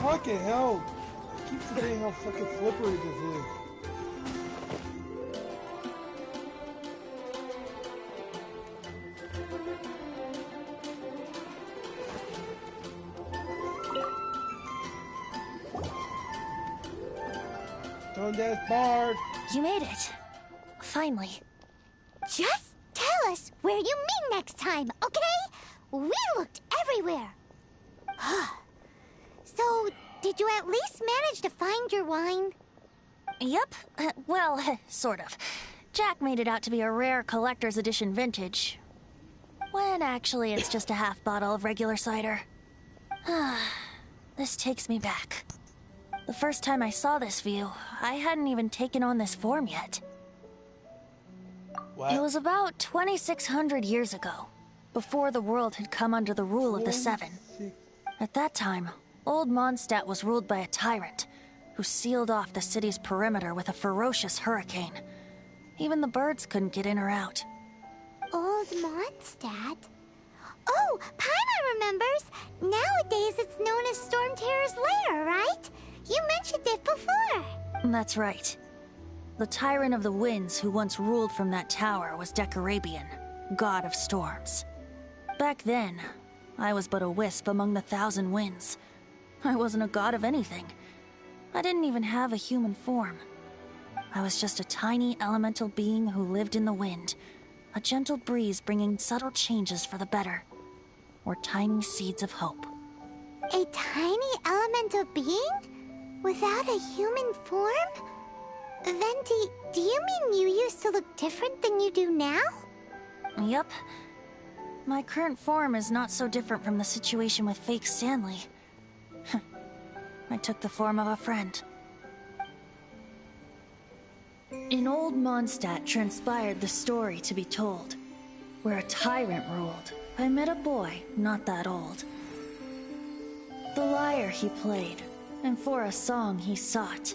Fucking hell! I keep forgetting how fucking slippery this is. Turn that bar. You made it. Finally. Just tell us where you meet next time, okay? We looked everywhere. So, did you at least manage to find your wine? Yep. Well, sort of. Jack made it out to be a rare collector's edition vintage. When actually it's just a half bottle of regular cider. This takes me back. The first time I saw this view, I hadn't even taken on this form yet. What? It was about 2,600 years ago, before the world had come under the rule of the Seven. At that time, old Mondstadt was ruled by a tyrant, who sealed off the city's perimeter with a ferocious hurricane. Even the birds couldn't get in or out. Old Mondstadt? Oh, Paimon remembers! Nowadays it's known as Storm Terror's lair, right? You mentioned it before. That's right. The Tyrant of the Winds who once ruled from that tower was Decarabian, god of storms. Back then, I was but a wisp among the thousand winds. I wasn't a god of anything. I didn't even have a human form. I was just a tiny elemental being who lived in the wind, a gentle breeze bringing subtle changes for the better, or tiny seeds of hope. A tiny elemental being? Without a human form? Venti, do you mean you used to look different than you do now? Yup. My current form is not so different from the situation with fake Stanley. I took the form of a friend. In old Mondstadt transpired the story to be told. Where a tyrant ruled, I met a boy not that old. The lyre he played, and for a song he sought.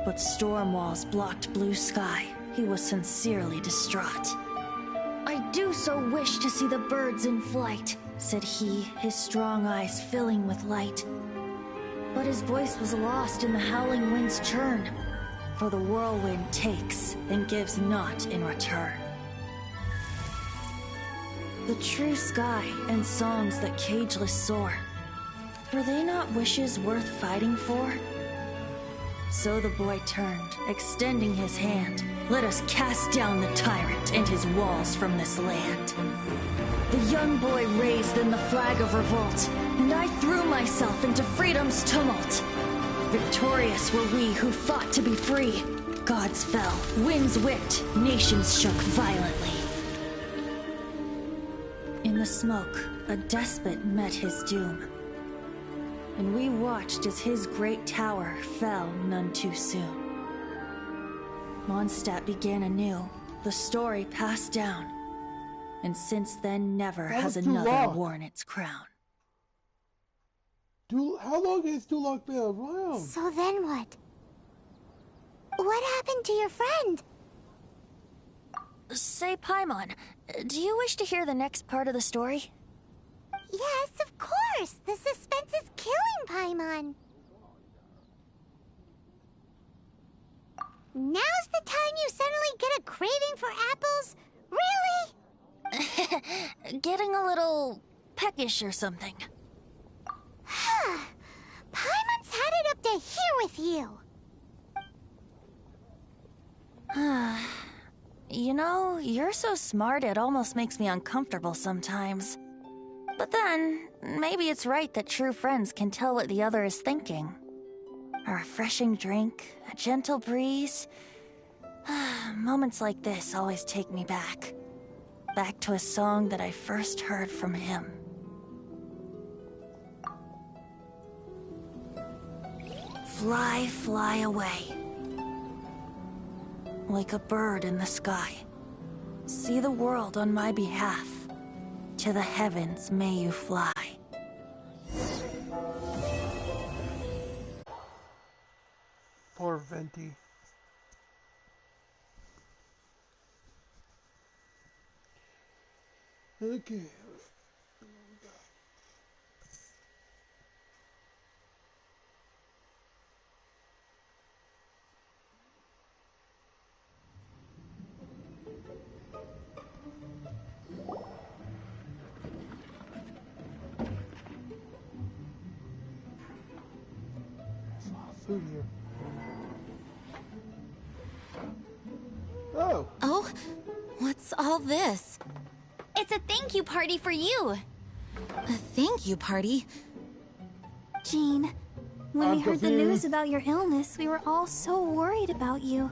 But storm walls blocked blue sky, he was sincerely distraught. I do so wish to see the birds in flight, said he, his strong eyes filling with light. But his voice was lost in the howling wind's churn, for the whirlwind takes and gives not in return. The true sky and songs that cageless soar, were they not wishes worth fighting for? So the boy turned, extending his hand. Let us cast down the tyrant and his walls from this land. The young boy raised then the flag of revolt, and I threw myself into freedom's tumult. Victorious were we who fought to be free. Gods fell, winds whipped, nations shook violently. In the smoke, a despot met his doom. And we watched as his great tower fell none too soon. Mondstadt began anew, the story passed down, and since then never has another worn its crown. How long has Duloc been around? So then what? What happened to your friend? Say, Paimon, do you wish to hear the next part of the story? Yes, of course! The suspense is killing Paimon! Now's the time you suddenly get a craving for apples? Really? Getting a little peckish or something. Paimon's had it up to here with you! You know, you're so smart it almost makes me uncomfortable sometimes. But then, maybe it's right that true friends can tell what the other is thinking. A refreshing drink, a gentle breeze. Moments like this always take me back. Back to a song that I first heard from him. Fly, fly away. Like a bird in the sky. See the world on my behalf. To the heavens may you fly. Poor Venti. Okay. food here. Oh. Oh, what's all this? It's a thank you party for you. A thank you party? Jean, when I'm we heard the confused. news about your illness, we were all so worried about you.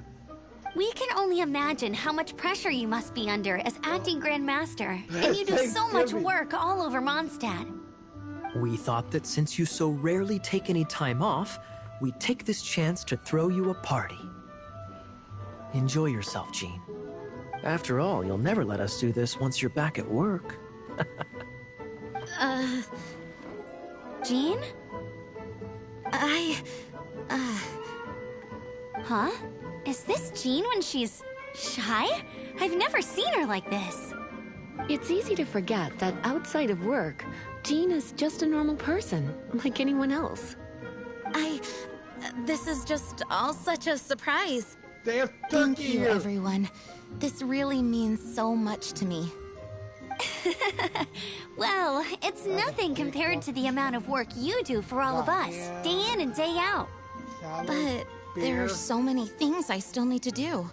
We can only imagine how much pressure you must be under as acting Grand Master. And you do so much Thanksgiving. work all over Mondstadt. We thought that since you so rarely take any time off, we'd take this chance to throw you a party. Enjoy yourself, Jean. After all, you'll never let us do this once you're back at work. Jean? Huh? Is this Jean when she's shy? I've never seen her like this. It's easy to forget that outside of work, Jean is just a normal person, like anyone else. This is just all such a surprise. They have Thank turkey you, here. everyone. This really means so much to me. Well, it's nothing compared to the amount of work you do for all of us, day in and day out. Salad, But there beer. are so many things I still need to do.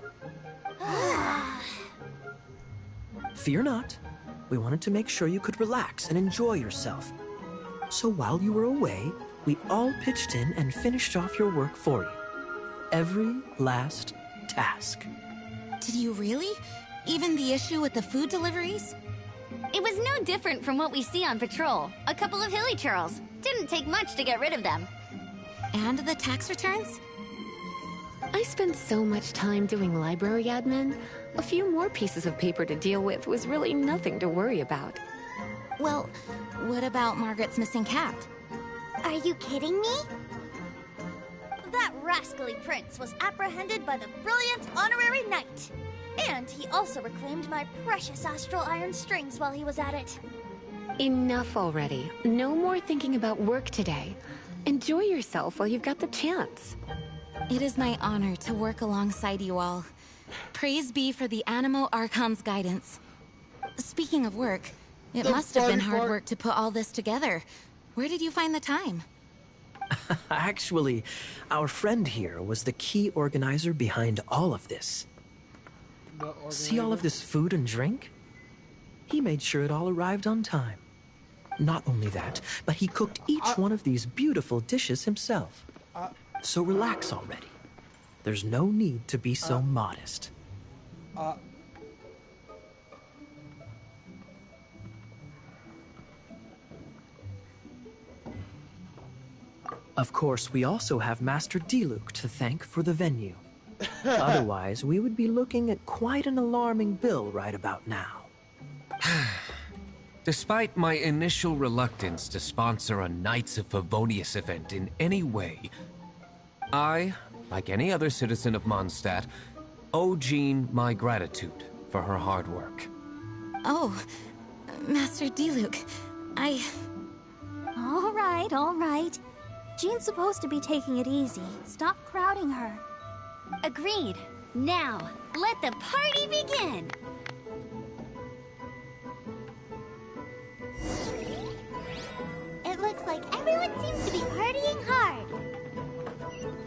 Fear not. We wanted to make sure you could relax and enjoy yourself. So while you were away, we all pitched in and finished off your work for you. Every last task. Did you really? Even the issue with the food deliveries? It was no different from what we see on patrol. A couple of Hilichurls. Didn't take much to get rid of them. And the tax returns? I spent so much time doing library admin. A few more pieces of paper to deal with was really nothing to worry about. Well, what about Margaret's missing cat? Are you kidding me? That rascally prince was apprehended by the brilliant honorary knight. And he also reclaimed my precious astral iron strings while he was at it. Enough already. No more thinking about work today. Enjoy yourself while you've got the chance. It is my honor to work alongside you all. Praise be for the Animo Archon's guidance. Speaking of work, it The must have been funny hard part- work to put all this together. Where did you find the time? Actually, our friend here was the key organizer behind all of this. The See all of organizer. this food and drink? He made sure it all arrived on time. Not only that, but he cooked each one of these beautiful dishes himself. So relax already. There's no need to be so modest. Of course, we also have Master Diluc to thank for the venue. Otherwise, we would be looking at quite an alarming bill right about now. Despite my initial reluctance to sponsor a Knights of Favonius event in any way, I, like any other citizen of Mondstadt, owe Jean my gratitude for her hard work. Oh, Master Diluc, All right. Jean's supposed to be taking it easy. Stop crowding her. Agreed. Now, let the party begin. It looks like everyone seems to be partying hard.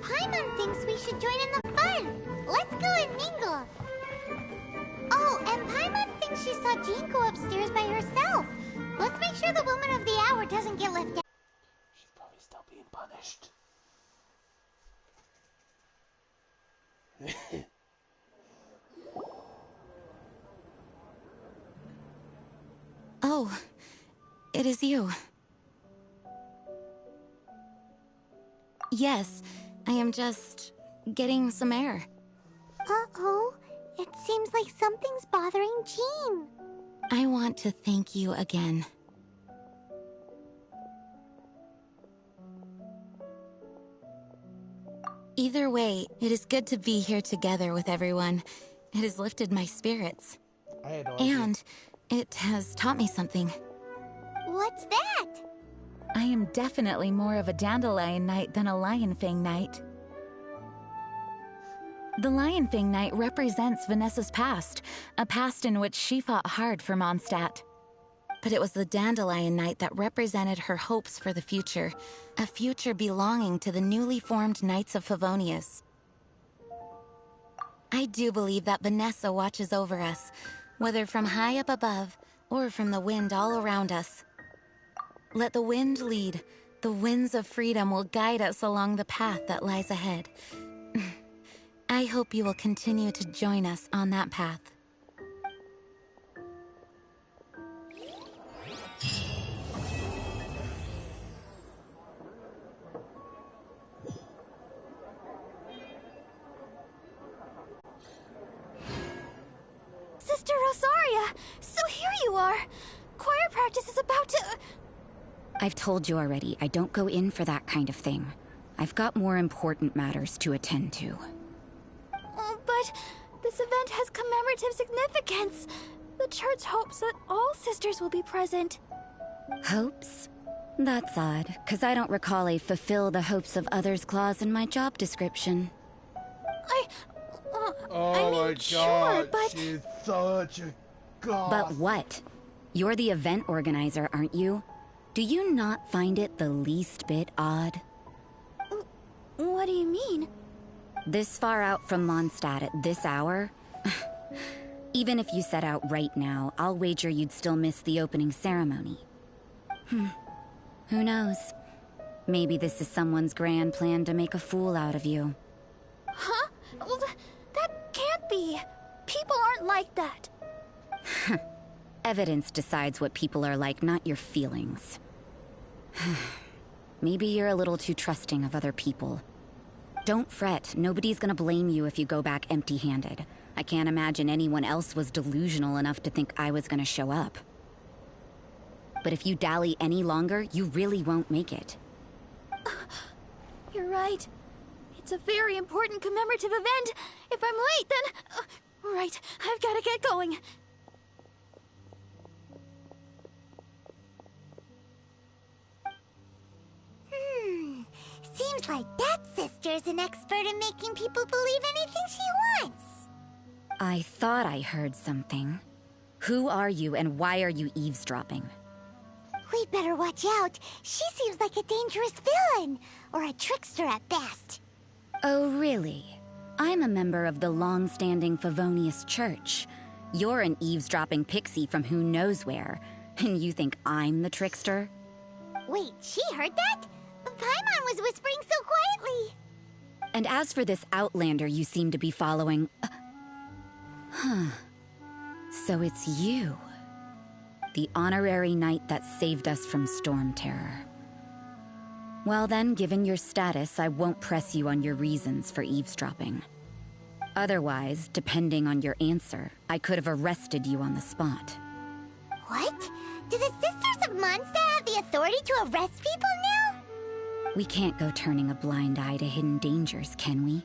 Paimon thinks we should join in the fun. Let's go and mingle. Oh, and Paimon thinks she saw Jean go upstairs by herself. Let's make sure the woman of the hour doesn't get left out. She's probably still being punished. Oh, it is you. Yes, I am just getting some air. Uh-oh. It seems like something's bothering Jean. I want to thank you again. Either way, it is good to be here together with everyone. It has lifted my spirits. I had no idea. And it has taught me something. What's that? I am definitely more of a Dandelion Knight than a Lionfang Knight. The Lionfang Knight represents Vanessa's past, a past in which she fought hard for Mondstadt. but it was the Dandelion Knight that represented her hopes for the future, a future belonging to the newly formed Knights of Favonius. I do believe that Vanessa watches over us, whether from high up above or from the wind all around us. Let the wind lead. The winds of freedom will guide us along the path that lies ahead. I hope you will continue to join us on that path. Sister Rosaria! So here you are! Choir practice is about to... I've told you already, I don't go in for that kind of thing. I've got more important matters to attend to. But this event has commemorative significance. The church hopes that all sisters will be present. Hopes? That's odd, because I don't recall a fulfill the hopes of others clause in my job description. Oh my sure, god, but... she's such a goth. But what? You're the event organizer, aren't you? Do you not find it the least bit odd? What do you mean? This far out from Mondstadt at this hour? Even if you set out right now, I'll wager you'd still miss the opening ceremony. Who knows? Maybe this is someone's grand plan to make a fool out of you. Huh? Well, that can't be. People aren't like that. Evidence decides what people are like, not your feelings. Maybe you're a little too trusting of other people. Don't fret, nobody's gonna blame you if you go back empty-handed. I can't imagine anyone else was delusional enough to think I was gonna show up. But if you dally any longer, you really won't make it. You're right. It's a very important commemorative event. If I'm late, then... right, I've gotta get going. Seems like that sister's an expert in making people believe anything she wants. I thought I heard something. Who are you and why are you eavesdropping? We'd better watch out. She seems like a dangerous villain, or a trickster at best. Oh, really? I'm a member of the long-standing Favonius Church. You're an eavesdropping pixie from who knows where, and you think I'm the trickster? Wait, she heard that? Paimon was whispering so quietly. And as for this outlander you seem to be following... So it's you. The honorary knight that saved us from Storm Terror. Well then, given your status, I won't press you on your reasons for eavesdropping. Otherwise, depending on your answer, I could have arrested you on the spot. What? Do the Sisters of Mondstadt have the authority to arrest people now? We can't go turning a blind eye to hidden dangers, can we?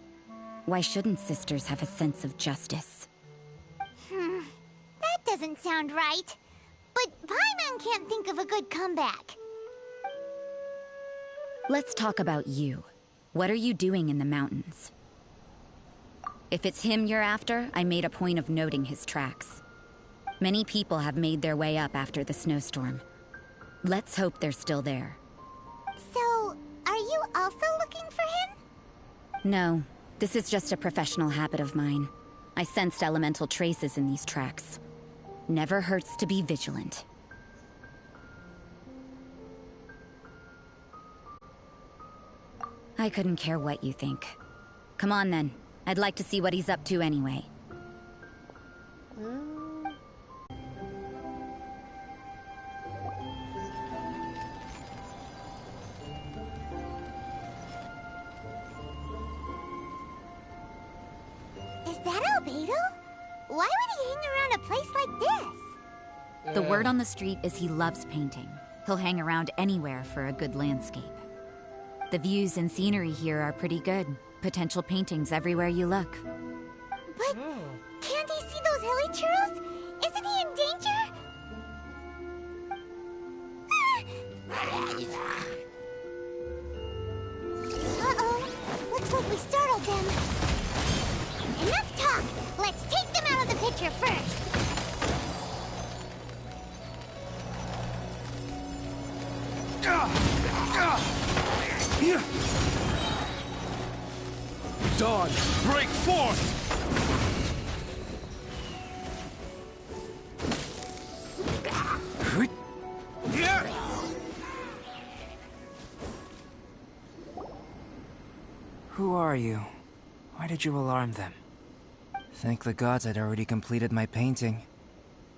Why shouldn't sisters have a sense of justice? That doesn't sound right. But Paimon can't think of a good comeback. Let's talk about you. What are you doing in the mountains? If it's him you're after, I made a point of noting his tracks. Many people have made their way up after the snowstorm. Let's hope they're still there. So, are you also looking for him? No, this is just a professional habit of mine. I sensed elemental traces in these tracks. Never hurts to be vigilant. I couldn't care what you think. Come on then. I'd like to see what he's up to anyway. Is that Albedo? Why would he hang around a place like this? The word on the street is he loves painting. He'll hang around anywhere for a good landscape. The views and scenery here are pretty good. Potential paintings everywhere you look. But can't he see those Hilichurls? Isn't he in danger? Uh-oh. Looks like we startled them. Enough talk! Let's take them out of the picture first! Dawn, break forth! Who are you? Why did you alarm them? Thank the gods I'd already completed my painting.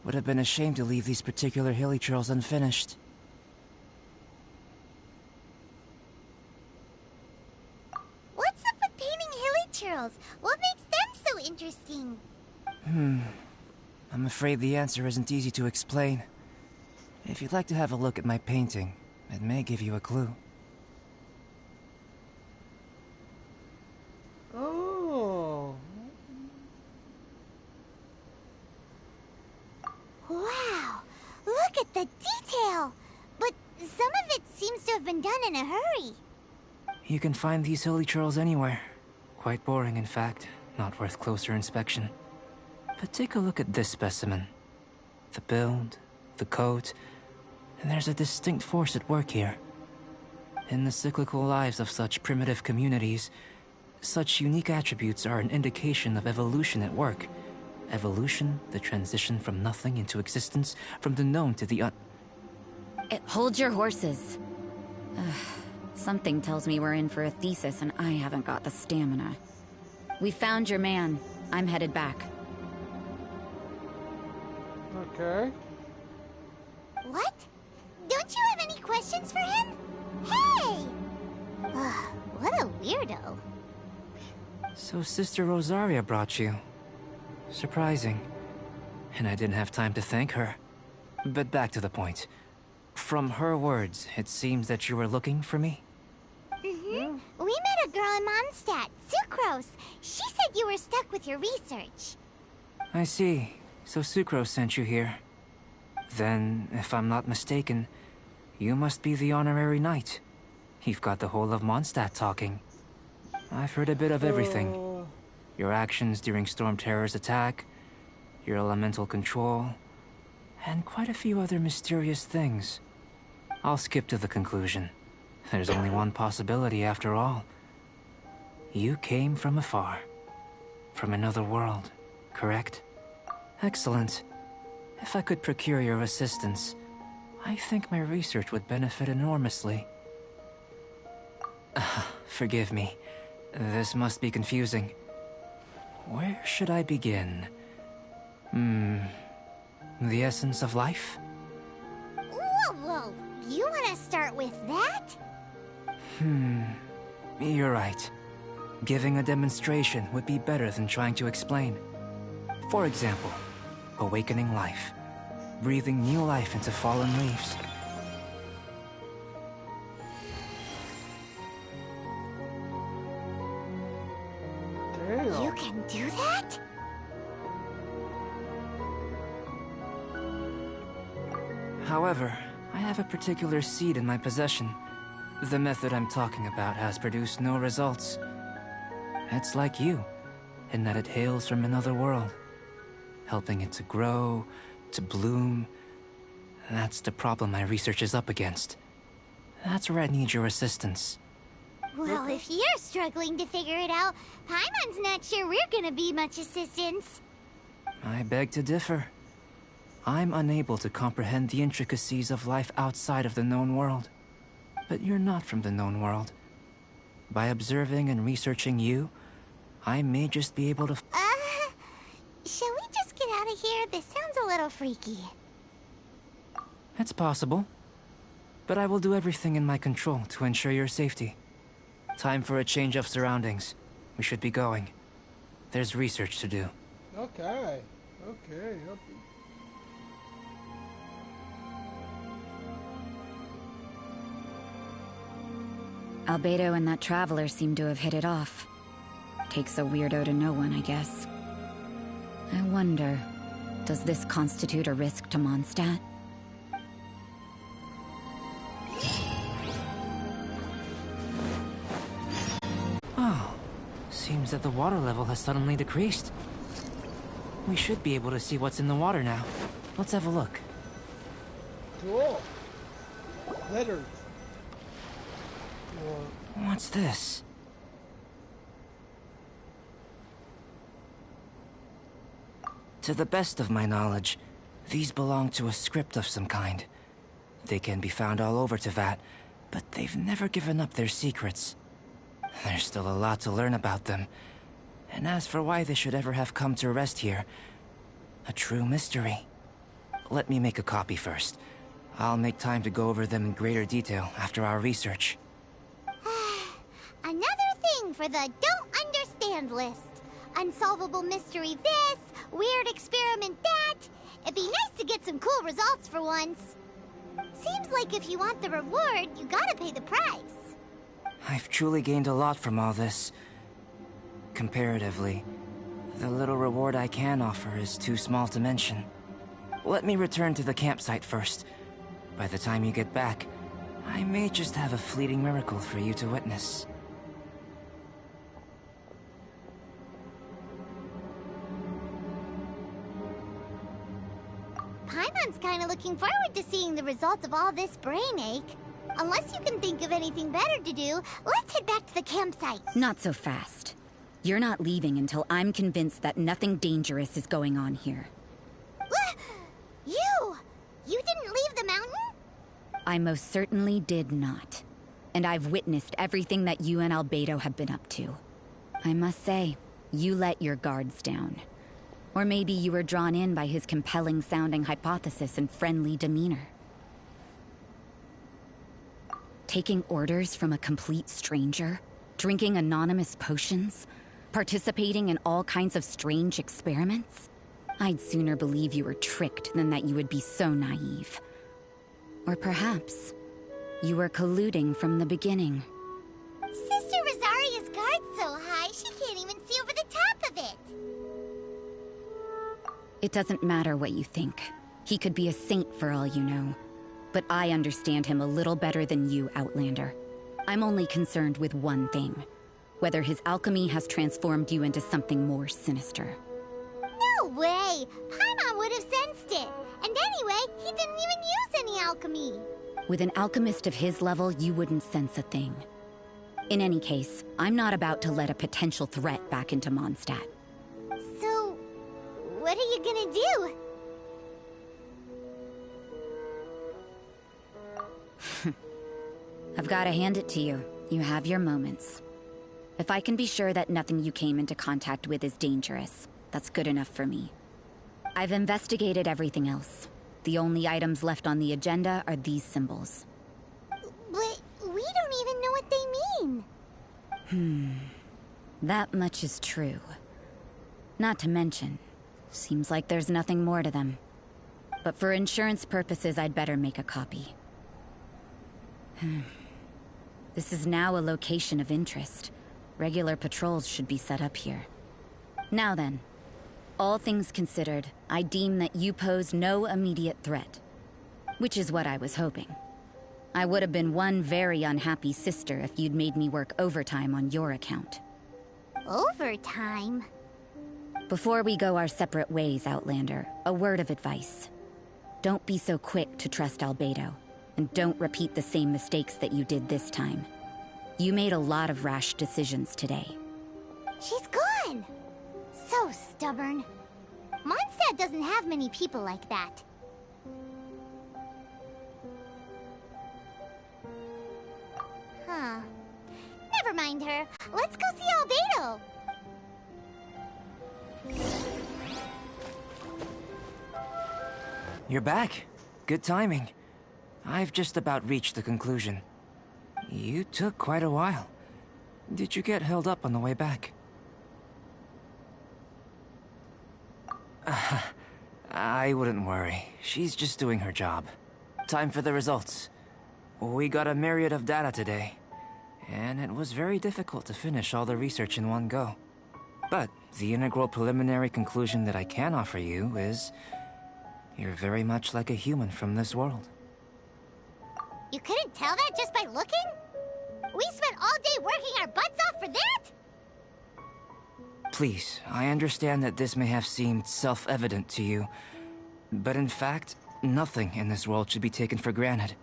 Would have been a shame to leave these particular Hilichurls unfinished. What's up with painting Hilichurls? What makes them so interesting? I'm afraid the answer isn't easy to explain. If you'd like to have a look at my painting, it may give you a clue. Oh. Wow! Look at the detail! But some of it seems to have been done in a hurry. You can find these Hilichurls anywhere. Quite boring, in fact. Not worth closer inspection. But take a look at this specimen. The build, the coat, and there's a distinct force at work here. In the cyclical lives of such primitive communities, such unique attributes are an indication of evolution at work. Evolution, the transition from nothing into existence, from the known to the Hold your horses. Something tells me we're in for a thesis and I haven't got the stamina. We found your man. I'm headed back. Okay. What? Don't you have any questions for him? Hey! What a weirdo. So Sister Rosaria brought you. Surprising. And I didn't have time to thank her. But back to the point. From her words, it seems that you were looking for me? Mm-hmm. We met a girl in Mondstadt, Sucrose. She said you were stuck with your research. I see. So Sucrose sent you here. Then, if I'm not mistaken, you must be the honorary knight. You've got the whole of Mondstadt talking. I've heard a bit of everything. Your actions during Storm Terror's attack, your elemental control, and quite a few other mysterious things. I'll skip to the conclusion. There's only one possibility after all. You came from afar. From another world, correct? Excellent. If I could procure your assistance, I think my research would benefit enormously. Forgive me. This must be confusing. Where should I begin? The essence of life? Whoa! You want to start with that? You're right. Giving a demonstration would be better than trying to explain. For example, awakening life. Breathing new life into fallen leaves. Damn. You can do that? However, I have a particular seed in my possession. The method I'm talking about has produced no results. It's like you, in that it hails from another world. Helping it to grow, to bloom. That's the problem my research is up against. That's where I need your assistance. Well, if you're struggling to figure it out, Paimon's not sure we're gonna be much assistance. I beg to differ. I'm unable to comprehend the intricacies of life outside of the known world. But you're not from the known world. By observing and researching you, I may just be able to... Shall we just get out of here? This sounds a little freaky. It's possible. But I will do everything in my control to ensure your safety. Time for a change of surroundings. We should be going. There's research to do. Okay. Albedo and that traveler seem to have hit it off. Takes a weirdo to know one, I guess. I wonder, does this constitute a risk to Mondstadt? Oh, seems that the water level has suddenly decreased. We should be able to see what's in the water now. Let's have a look. Cool. Letters. What's this? To the best of my knowledge, these belong to a script of some kind. They can be found all over Teyvat, but they've never given up their secrets. There's still a lot to learn about them. And as for why they should ever have come to rest here, a true mystery. Let me make a copy first. I'll make time to go over them in greater detail after our research. Another thing for the don't understand list. Unsolvable mystery this, weird experiment that. It'd be nice to get some cool results for once. Seems like if you want the reward, you gotta pay the price. I've truly gained a lot from all this. Comparatively, the little reward I can offer is too small to mention. Let me return to the campsite first. By the time you get back, I may just have a fleeting miracle for you to witness. Paimon's kinda looking forward to seeing the results of all this brain ache. Unless you can think of anything better to do, let's head back to the campsite. Not so fast. You're not leaving until I'm convinced that nothing dangerous is going on here. You didn't leave the mountain? I most certainly did not. And I've witnessed everything that you and Albedo have been up to. I must say, you let your guards down. Or maybe you were drawn in by his compelling-sounding hypothesis and friendly demeanor. Taking orders from a complete stranger? Drinking anonymous potions? Participating in all kinds of strange experiments? I'd sooner believe you were tricked than that you would be so naive. Or perhaps, you were colluding from the beginning. Sister Rosaria's guard's so high, she can't even see over the top of it. It doesn't matter what you think. He could be a saint for all you know. But I understand him a little better than you, Outlander. I'm only concerned with one thing. Whether his alchemy has transformed you into something more sinister. No way! Paimon would have sensed it. And anyway, he didn't even use any alchemy. With an alchemist of his level, you wouldn't sense a thing. In any case, I'm not about to let a potential threat back into Mondstadt. So, what are you gonna do? I've gotta hand it to you. You have your moments. If I can be sure that nothing you came into contact with is dangerous, that's good enough for me. I've investigated everything else. The only items left on the agenda are these symbols. But we don't even know what they mean. That much is true. Not to mention, seems like there's nothing more to them. But for insurance purposes, I'd better make a copy. This is now a location of interest. Regular patrols should be set up here. Now then, all things considered, I deem that you pose no immediate threat. Which is what I was hoping. I would have been one very unhappy sister if you'd made me work overtime on your account. Overtime? Before we go our separate ways, Outlander, a word of advice. Don't be so quick to trust Albedo, and don't repeat the same mistakes that you did this time. You made a lot of rash decisions today. She's gone! So stubborn. Mondstadt doesn't have many people like that. Huh. Never mind her. Let's go see Albedo! You're back. Good timing. I've just about reached the conclusion. You took quite a while. Did you get held up on the way back? I wouldn't worry. She's just doing her job. Time for the results. We got a myriad of data today, and it was very difficult to finish all the research in one go. But the integral preliminary conclusion that I can offer you is you're very much like a human from this world. You couldn't tell that just by looking? We spent all day working our butts off for that? Please, I understand that this may have seemed self-evident to you, but in fact, nothing in this world should be taken for granted.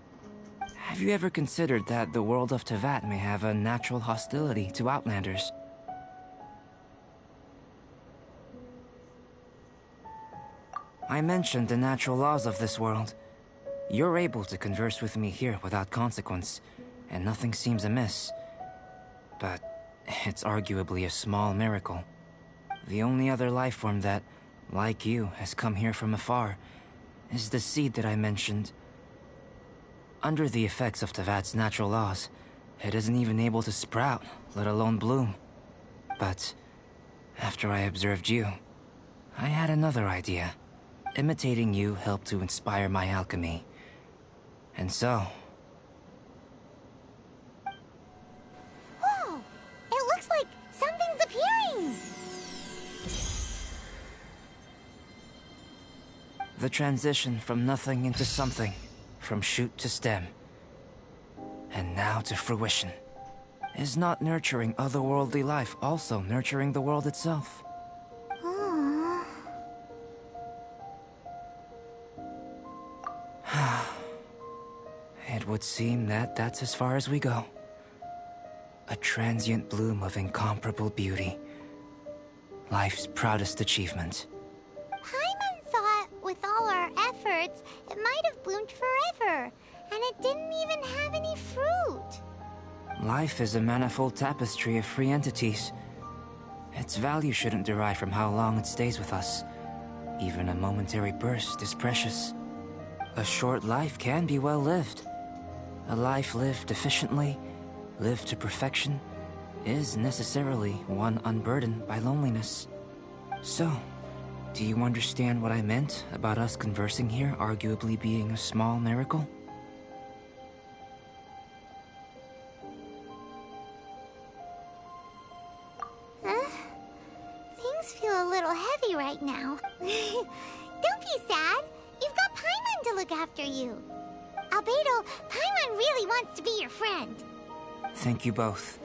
Have you ever considered that the world of Teyvat may have a natural hostility to Outlanders? I mentioned the natural laws of this world. You're able to converse with me here without consequence, and nothing seems amiss. But it's arguably a small miracle. The only other life form that, like you, has come here from afar is the seed that I mentioned. Under the effects of Tevat's natural laws, it isn't even able to sprout, let alone bloom. But after I observed you, I had another idea. Imitating you helped to inspire my alchemy. And so... Whoa! It looks like something's appearing! The transition from nothing into something, from shoot to stem, and now to fruition. Is not nurturing otherworldly life also nurturing the world itself? It would seem that that's as far as we go. A transient bloom of incomparable beauty. Life's proudest achievement. Paimon thought, with all our efforts, it might have bloomed forever, and it didn't even have any fruit. Life is a manifold tapestry of free entities. Its value shouldn't derive from how long it stays with us. Even a momentary burst is precious. A short life can be well lived. A life lived efficiently, lived to perfection, is necessarily one unburdened by loneliness. So, do you understand what I meant about us conversing here arguably being a small miracle? Things feel a little heavy right now. Don't be sad. You've got Paimon to look after you. Albedo, Paimon really wants to be your friend. Thank you both.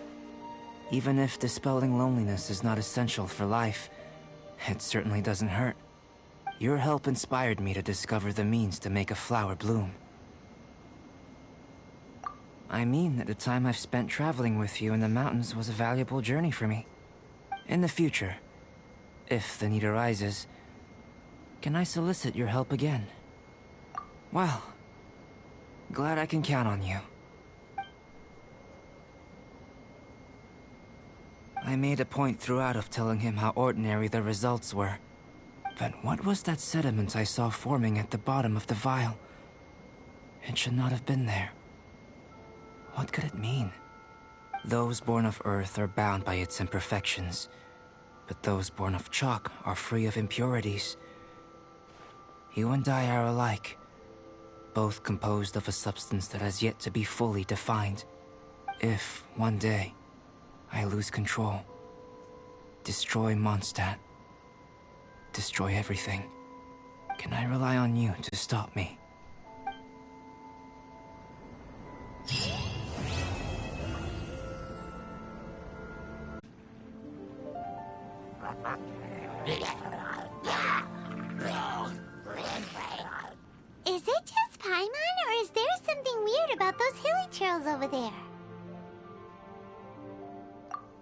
Even if dispelling loneliness is not essential for life, it certainly doesn't hurt. Your help inspired me to discover the means to make a flower bloom. I mean that the time I've spent traveling with you in the mountains was a valuable journey for me. In the future, if the need arises, can I solicit your help again? Well, glad I can count on you. I made a point throughout of telling him how ordinary the results were. But what was that sediment I saw forming at the bottom of the vial? It should not have been there. What could it mean? Those born of Earth are bound by its imperfections, but those born of chalk are free of impurities. You and I are alike, both composed of a substance that has yet to be fully defined. If, one day, I lose control, destroy Mondstadt, destroy everything, can I rely on you to stop me? Is it just Paimon, or is there something weird about those Hilichurls over there?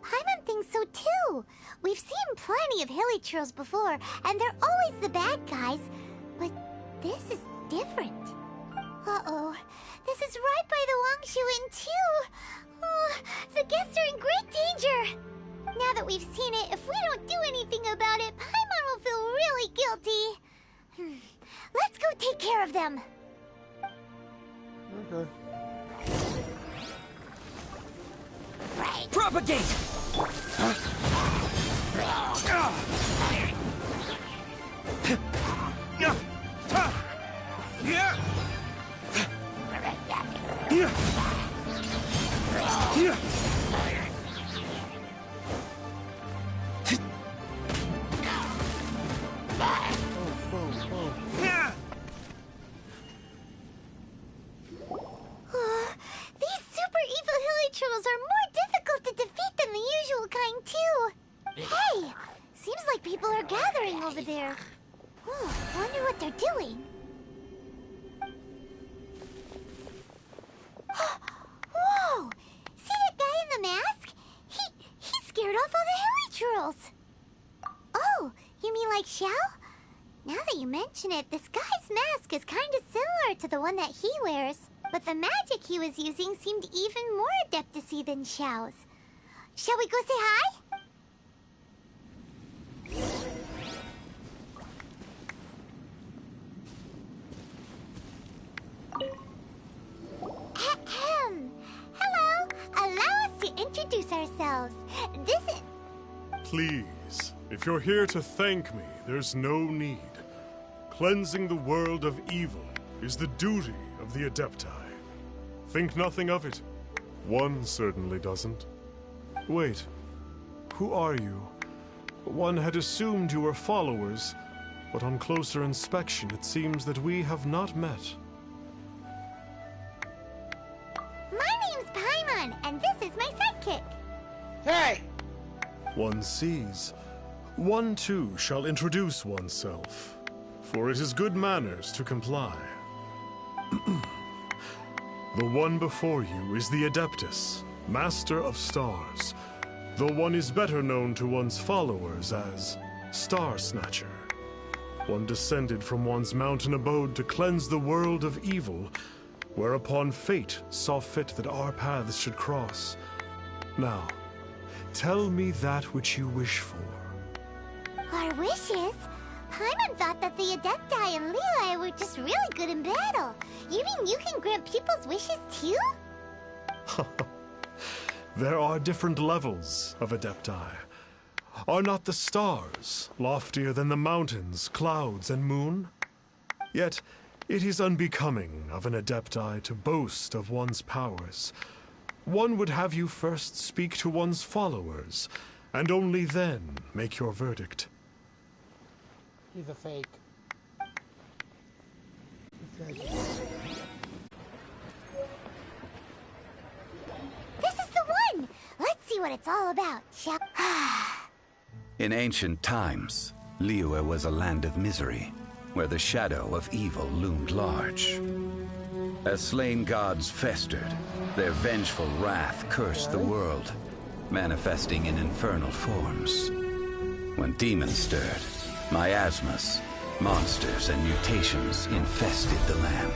Paimon thinks so too. We've seen plenty of Hilichurls before, and they're always the bad guys. But this is different. Uh-oh. This is right by the Wangshu Inn too. Oh, the guests are in great danger. Now that we've seen it, if we don't do anything about it, Paimon will feel really guilty. Let's go take care of them. Okay. Propagate! These super evil Hilichurls are more difficult to defeat than the usual kind, too. Hey, seems like people are gathering over there. Wonder what they're doing. Whoa! See that guy in the mask? He scared off all the Hilichurls. Oh, you mean like Xiao? Now that you mention it, this guy's mask is kind of similar to the one that he wears. But the magic he was using seemed even more adeptus-y than Xiao's. Shall we go say hi? Hello! Allow us to introduce ourselves. This is... Please, if you're here to thank me, there's no need. Cleansing the world of evil is the duty of the Adepti. Think nothing of it. One certainly doesn't. Wait, who are you? One had assumed you were followers, but on closer inspection it seems that we have not met. My name's Paimon, and this is my sidekick. Hey! One sees. One too shall introduce oneself, for it is good manners to comply. The one before you is the Adeptus, Master of Stars, though one is better known to one's followers as Starsnatcher. One descended from one's mountain abode to cleanse the world of evil, whereupon fate saw fit that our paths should cross. Now, tell me that which you wish for. Our wishes? Paimon thought that the Adepti and Leela were just really good in battle. You mean you can grant people's wishes too? There are different levels of Adepti. Are not the stars loftier than the mountains, clouds, and moon? Yet, it is unbecoming of an Adepti to boast of one's powers. One would have you first speak to one's followers, and only then make your verdict. He's a fake. This is the one! Let's see what it's all about, shall In ancient times, Liyue was a land of misery, where the shadow of evil loomed large. As slain gods festered, their vengeful wrath cursed the world, manifesting in infernal forms. When demons stirred, miasmas, monsters, and mutations infested the land.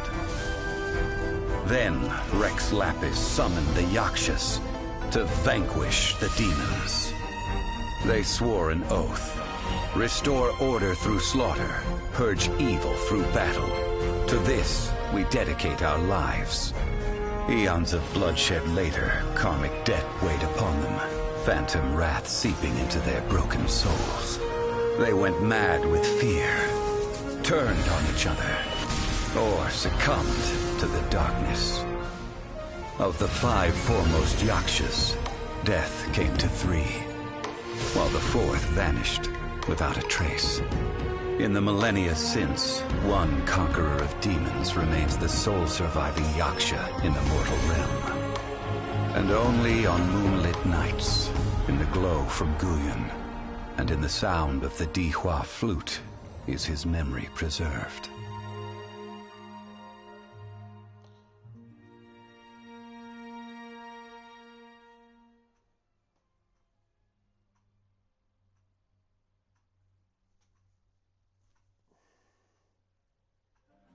Then Rex Lapis summoned the Yakshas to vanquish the demons. They swore an oath: restore order through slaughter, purge evil through battle. To this, we dedicate our lives. Eons of bloodshed later, karmic debt weighed upon them, phantom wrath seeping into their broken souls. They went mad with fear, turned on each other, or succumbed to the darkness. Of the 5 foremost Yakshas, death came to 3, while the 4th vanished without a trace. In the millennia since, one conqueror of demons remains the sole surviving Yaksha in the mortal realm. And only on moonlit nights, in the glow from Guyon, and in the sound of the Dihua flute, is his memory preserved.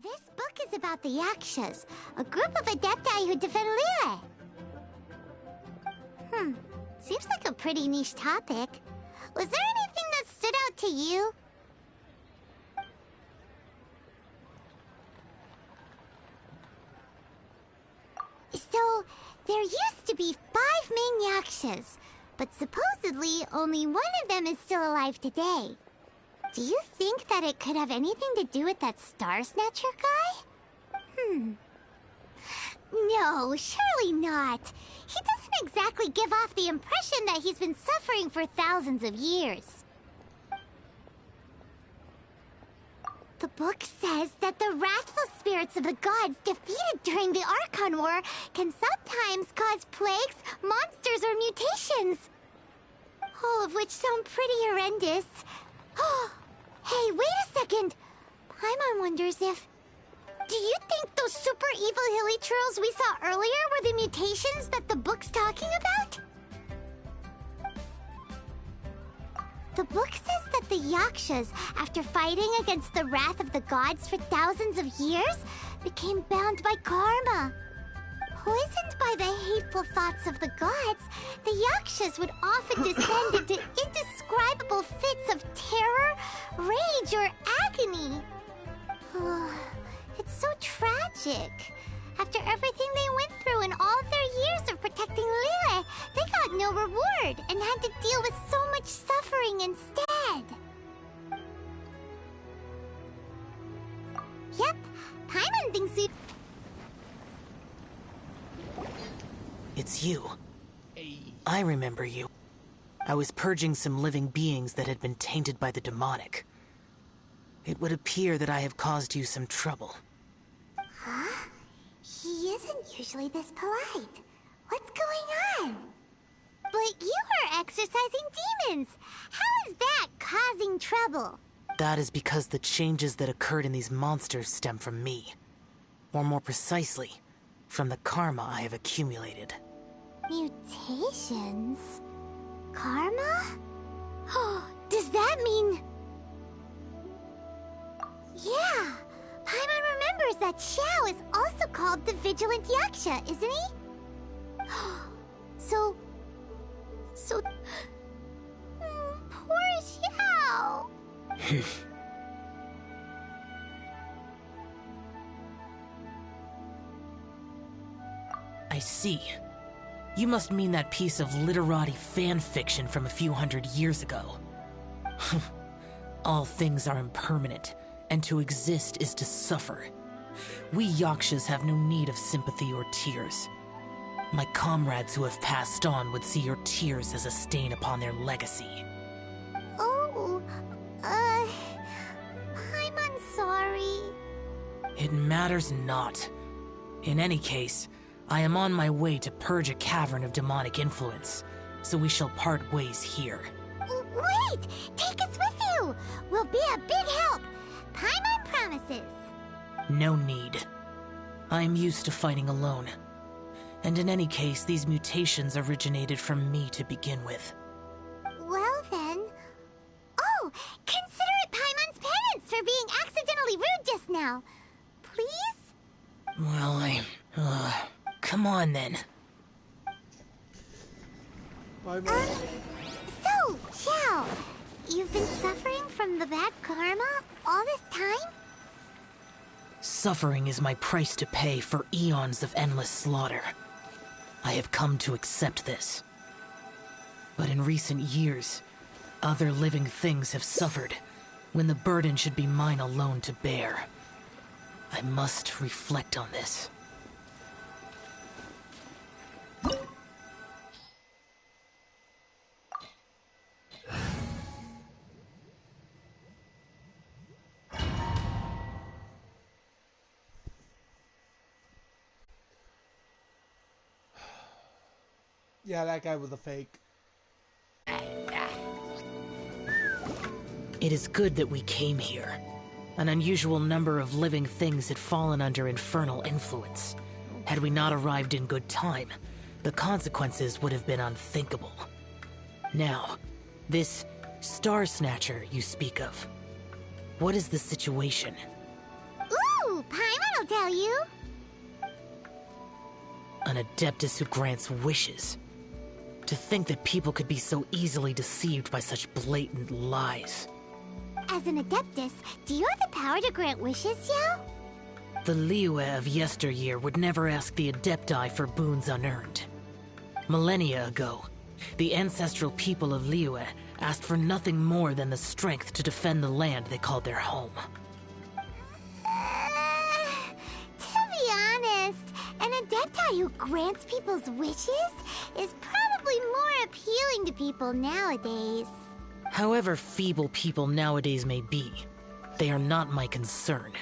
This book is about the Yakshas, a group of Adepti who defend Liyue. Seems like a pretty niche topic. Was there anything that stood out to you? So, there used to be 5 main Yakshas, but supposedly only one of them is still alive today. Do you think that it could have anything to do with that Starsnatcher guy? No, surely not. He doesn't exactly give off the impression that he's been suffering for thousands of years. The book says that the wrathful spirits of the gods defeated during the Archon War can sometimes cause plagues, monsters, or mutations. All of which sound pretty horrendous. Hey, wait a second! Paimon wonders if... Do you think those super evil Hilichurls we saw earlier were the mutations that the book's talking about? The book says that The Yakshas, after fighting against the wrath of the gods for thousands of years, became bound by karma. Poisoned by the hateful thoughts of the gods, the Yakshas would often descend into indescribable fits of terror, rage, or agony. It's so tragic. After everything they went through in all their years of protecting Liyue, they got no reward and had to deal with so much suffering instead. Yep, Paimon thinks we... It's you. I remember you. I was purging some living beings that had been tainted by the demonic. It would appear that I have caused you some trouble. Huh? He isn't usually this polite. What's going on? But you are exorcising demons! How is that causing trouble? That is because the changes that occurred in these monsters stem from me. Or more precisely, from the karma I have accumulated. Mutations? Karma? Does that mean... Yeah! Paimon remembers that Xiao is also called the Vigilant Yaksha, isn't he? So... poor Xiao! I see. You must mean that piece of literati fan fiction from a few hundred years ago. All things are impermanent, and to exist is to suffer. We Yakshas have no need of sympathy or tears. My comrades who have passed on would see your tears as a stain upon their legacy. Oh, I'm sorry. It matters not. In any case, I am on my way to purge a cavern of demonic influence, so we shall part ways here. Wait! Take us with you! We'll be a big help! Paimon promises! No need. I am used to fighting alone. And in any case, these mutations originated from me to begin with. Well then... Oh! Consider it Paimon's penance for being accidentally rude just now! Please? Well, come on then. So, Xiao, you've been suffering from the bad karma all this time? Suffering is my price to pay for eons of endless slaughter. I have come to accept this. But in recent years, other living things have suffered, when the burden should be mine alone to bear. I must reflect on this. Yeah, that guy was a fake. It is good that we came here. An unusual number of living things had fallen under infernal influence. Had we not arrived in good time, the consequences would have been unthinkable. Now, this Starsnatcher you speak of, what is the situation? Ooh, Paimon will tell you! An Adeptus who grants wishes. To think that people could be so easily deceived by such blatant lies. As an Adeptus, do you have the power to grant wishes, Xiao? The Liyue of yesteryear would never ask the Adepti for boons unearned. Millennia ago, the ancestral people of Liyue asked for nothing more than the strength to defend the land they called their home. To be honest, an Adepti who grants people's wishes is probably more appealing to people nowadays. However feeble people nowadays may be, they are not my concern.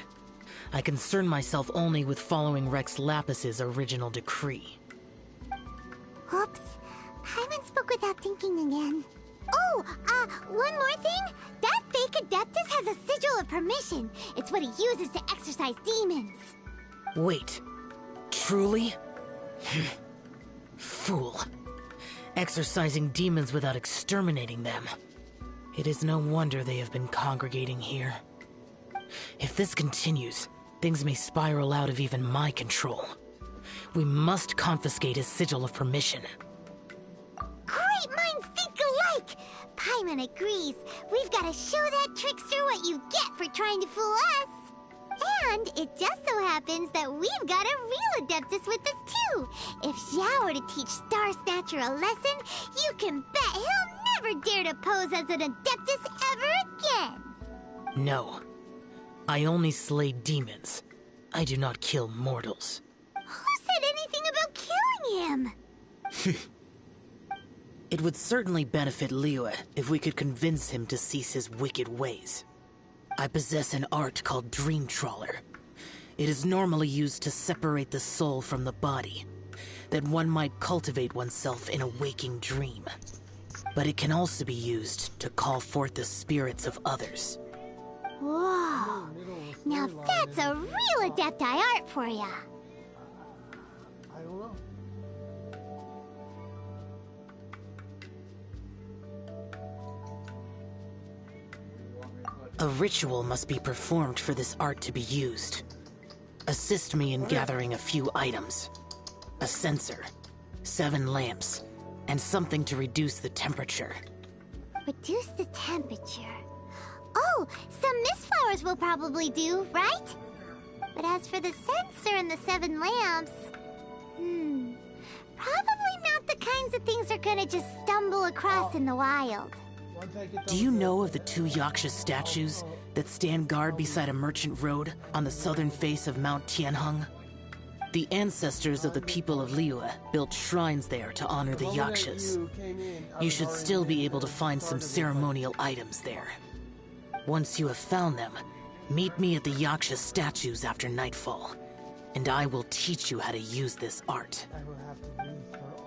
I concern myself only with following Rex Lapis's original decree. Oops. Paimon spoke without thinking again. Oh, one more thing. That fake Adeptus has a sigil of permission. It's what he uses to exorcise demons. Wait. Truly? Fool. Exorcising demons without exterminating them. It is no wonder they have been congregating here. If this continues, things may spiral out of even my control. We must confiscate his sigil of permission. Great minds think alike! Paimon agrees. We've got to show that trickster what you get for trying to fool us. And it just so happens that we've got a real Adeptus with us too. If Xiao were to teach Starsnatcher a lesson, you can bet he'll never dare to pose as an Adeptus ever again. No. I only slay demons. I do not kill mortals. Who said anything about killing him? It would certainly benefit Liyue if we could convince him to cease his wicked ways. I possess an art called Dream Trawler. It is normally used to separate the soul from the body, that one might cultivate oneself in a waking dream. But it can also be used to call forth the spirits of others. Whoa! Now that's a real Adepti art for ya! I don't know. A ritual must be performed for this art to be used. Assist me in gathering a few items. A censer, 7 lamps, and something to reduce the temperature. Reduce the temperature. Oh, some mist flowers will probably do, right? But as for the censer and the 7 lamps... probably not the kinds of things they're gonna just stumble across in the wild. Do you know of the 2 Yaksha statues that stand guard beside a merchant road on the southern face of Mount Tianheng? The ancestors of the people of Liyue built shrines there to honor the Yakshas. You should still be able to find some ceremonial items there. Once you have found them, meet me at the Yaksha statues after nightfall, and I will teach you how to use this art. I will have to leave her